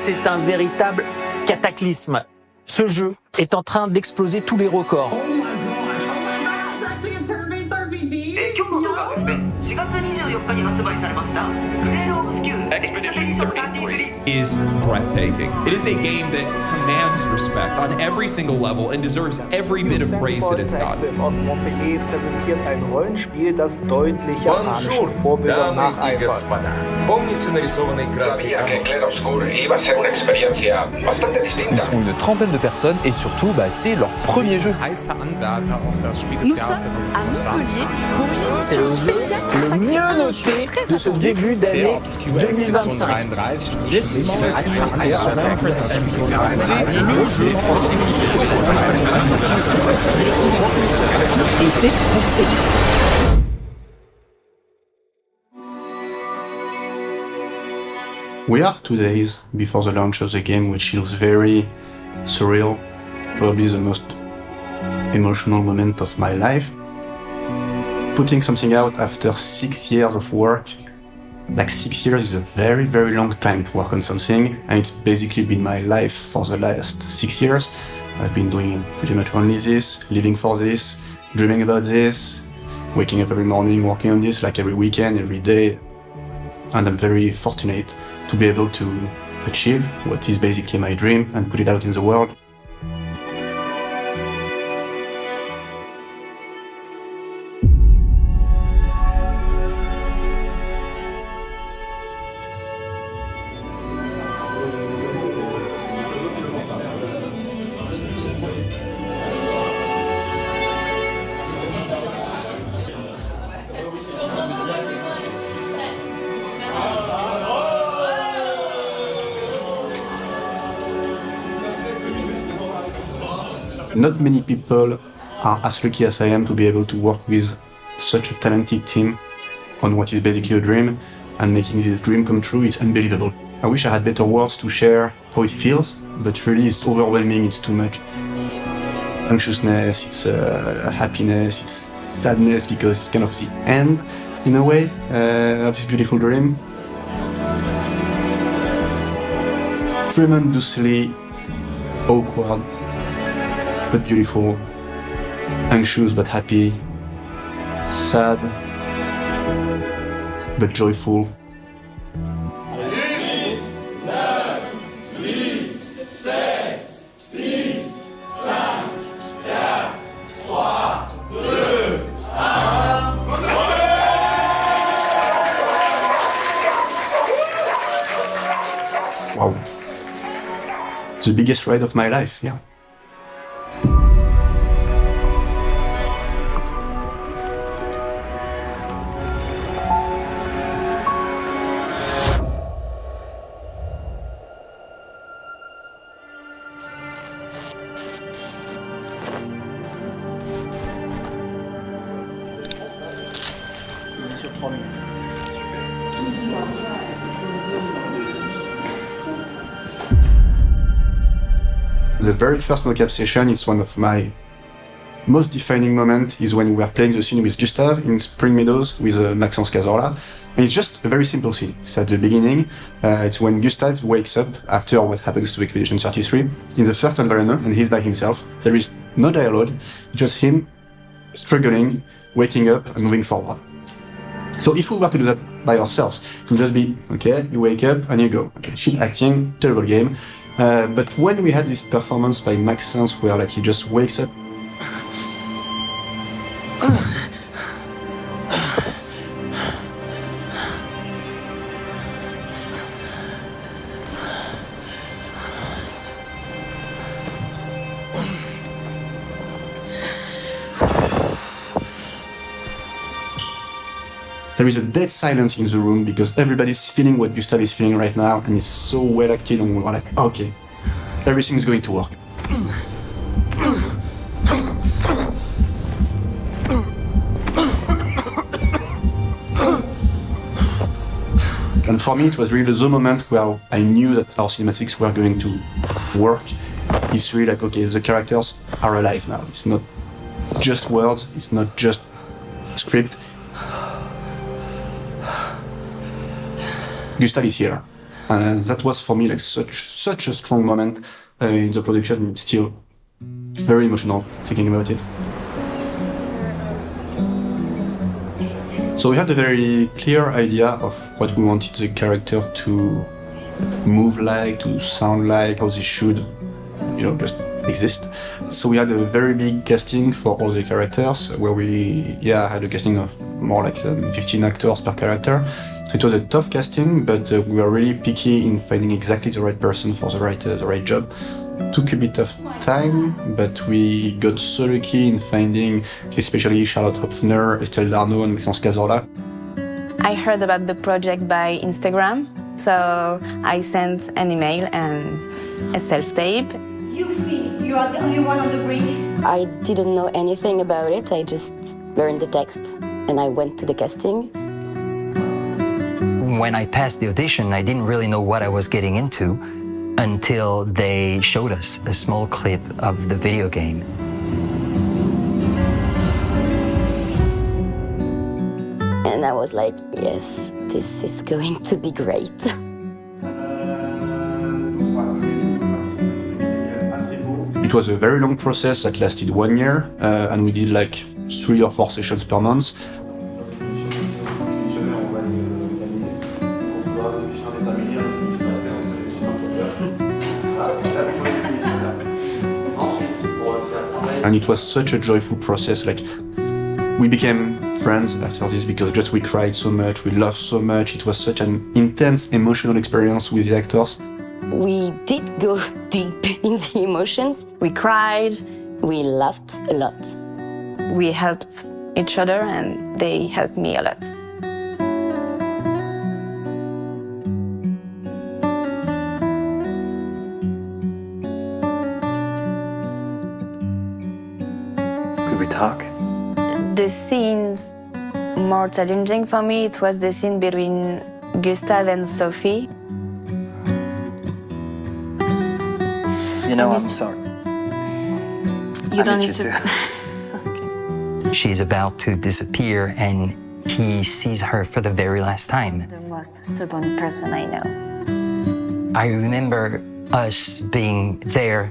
c'est un véritable cataclysme. Ce jeu est en train d'exploser tous les records. Is breathtaking. It is a game that commands respect on every single level and deserves every bit of praise that it's gotten. Aus Montpellier präsentiert ein Rollenspiel, das deutlich japanischen Vorbildern nacheifert. Ils sont une trentaine de personnes et surtout, c'est leur premier jeu. Nous sommes à Montpellier pour une C'est le émission jeu spéciale le consacrée mieux à un noté jeu très de ce attendu. début d'année 2025. Et c'est français. We are 2 days before the launch of the game, which feels very surreal, probably the most emotional moment of my life. Putting something out after 6 years of work, like 6 years is a very, very long time to work on something, and it's basically been my life for the last 6 years. I've been doing pretty much only this, living for this, dreaming about this, waking up every morning, working on this, like every weekend, every day, and I'm very fortunate to be able to achieve what is basically my dream and put it out in the world. Not many people are as lucky as I am to be able to work with such a talented team on what is basically a dream, and making this dream come true, it's unbelievable. I wish I had better words to share how it feels, but really it's overwhelming, it's too much. Anxiousness, it's happiness, it's sadness, because it's kind of the end, in a way, of this beautiful dream. Tremendously awkward, but beautiful, anxious but happy, sad but joyful. Wow. The biggest ride of my life, yeah. Sur 3 minutes. The very first mocap session is one of my most defining moments, is when we were playing the scene with Gustave in Spring Meadows with Maxence Cazorla. And it's just a very simple scene. It's at the beginning. It's when Gustave wakes up after what happens to Expedition 33 in the first environment, and he's by himself. There is no dialogue, just him struggling, waking up and moving forward. So if we were to do that by ourselves, it would just be, okay, you wake up and you go. Okay, shit acting, terrible game. But when we had this performance by Maxence where like he just wakes up, there is a dead silence in the room because everybody's feeling what Gustave is feeling right now, and it's so well acted, and we're like, okay, everything's going to work. And for me, it was really the moment where I knew that our cinematics were going to work. It's really like, okay, the characters are alive now. It's not just words, it's not just script. Gustave is here. And that was for me like such a strong moment in the production. It's still very emotional thinking about it. So we had a very clear idea of what we wanted the character to move like, to sound like, how they should, just exist. So we had a very big casting for all the characters, where we had a casting of more like 15 actors per character. So it was a tough casting, but we were really picky in finding exactly the right person for the right job. Took a bit of time, but we got so lucky in finding especially Charlotte Hopfner, Estelle Darnaud, and Maxence Cazorla. I heard about the project by Instagram, so I sent an email and a self-tape. You think you are the only one on the brink? I didn't know anything about it. I just learned the text and I went to the casting. When I passed the audition, I didn't really know what I was getting into until they showed us a small clip of the video game. And I was like, yes, this is going to be great. It was a very long process that lasted 1 year, and we did like 3 or 4 sessions per month. And it was such a joyful process. Like, we became friends after this because just we cried so much, we laughed so much. It was such an intense emotional experience with the actors. We did go deep in the emotions. We cried, We laughed a lot. we helped each other, and they helped me a lot. Could we talk? The scenes more challenging for me, it was the scene between Gustave and Sophie. I'm sorry. You I don't miss need you to. She's about to disappear and he sees her for the very last time. The most stubborn person I know. I remember us being there,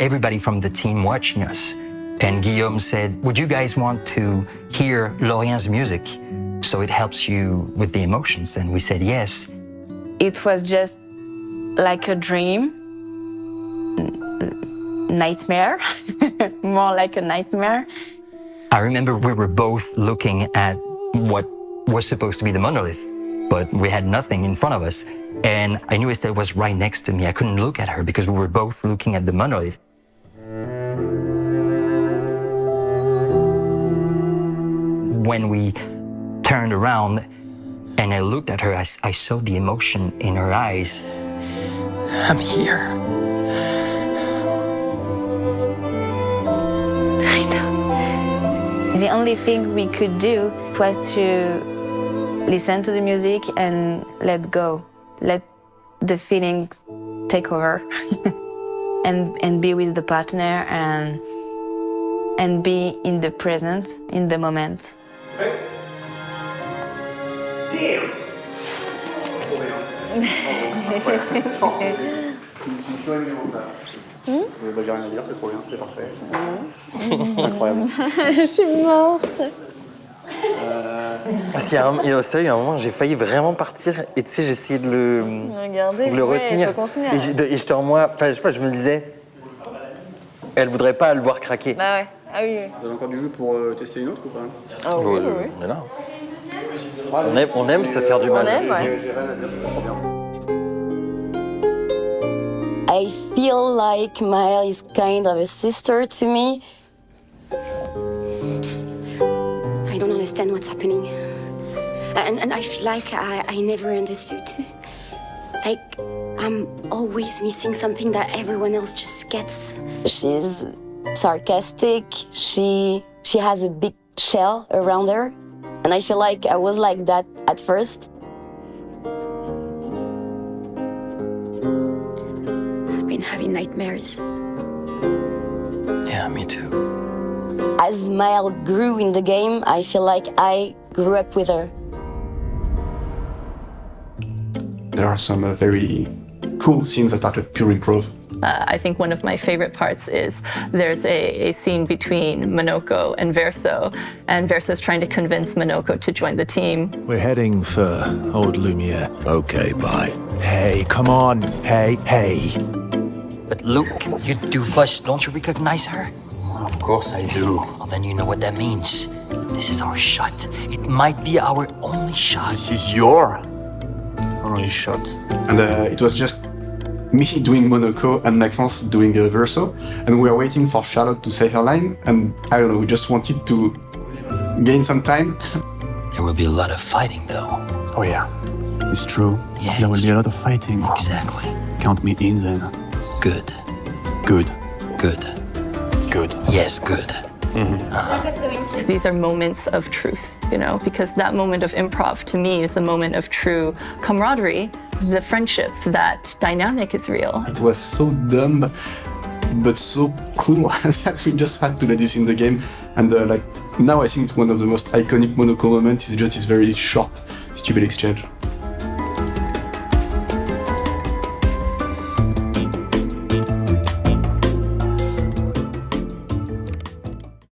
everybody from the team watching us. And Guillaume said, would you guys want to hear Lorien's music so it helps you with the emotions? And we said yes. It was just like a dream, nightmare, more like a nightmare. I remember we were both looking at what was supposed to be the monolith, but we had nothing in front of us. And I knew Estelle was right next to me. I couldn't look at her because we were both looking at the monolith. When we turned around and I looked at her, I saw the emotion in her eyes. I'm here. I know. The only thing we could do was to listen to the music and let go, let the feelings take over, and be with the partner and be in the present, in the moment. Damn! Vous n'avez rien à dire, c'est trop bien, c'est parfait. Incroyable. Je suis morte. Il y a un moment, j'ai failli vraiment partir et tu sais, j'ai essayé de le retenir. Et j'étais en moi, enfin, je sais pas, je me disais, elle voudrait pas le voir craquer. Bah ouais, ah oui. Vous avez encore du jeu pour tester une autre ou pas? Ah oui, oui. On est là. On aime se faire du mal. On aime, ouais. I feel like Maëlle is kind of a sister to me. I don't understand what's happening. And I feel like I never understood. Like, I'm always missing something that everyone else just gets. She's sarcastic. She has a big shell around her. And I feel like I was like that at first. I've been having nightmares. Yeah, me too. As Maëlle grew in the game, I feel like I grew up with her. There are some very cool scenes that are just pure improv. I think one of my favorite parts is there's a scene between Monoko and Verso is trying to convince Monoko to join the team. We're heading for Old Lumiere. Okay, bye. Hey, come on. Hey. But Luke, you do first, don't you recognize her? Of course I do. Well, then you know what that means. This is our shot. It might be our only shot. This is your only shot. And it was just me doing Monoko and Maxence doing Verso, and we were waiting for Charlotte to say her line, and I don't know, we just wanted to gain some time. There will be a lot of fighting, though. Oh yeah, it's true. Yeah, there will be a lot of fighting. Exactly. Count me in then. Good. Good. Good. Good. Yes, good. These are moments of truth, you know, because that moment of improv to me is a moment of true camaraderie. The friendship, that dynamic is real. It was so dumb, but so cool that we just had to let this in the game. And now I think it's one of the most iconic Monoko moments is just this very short, stupid exchange.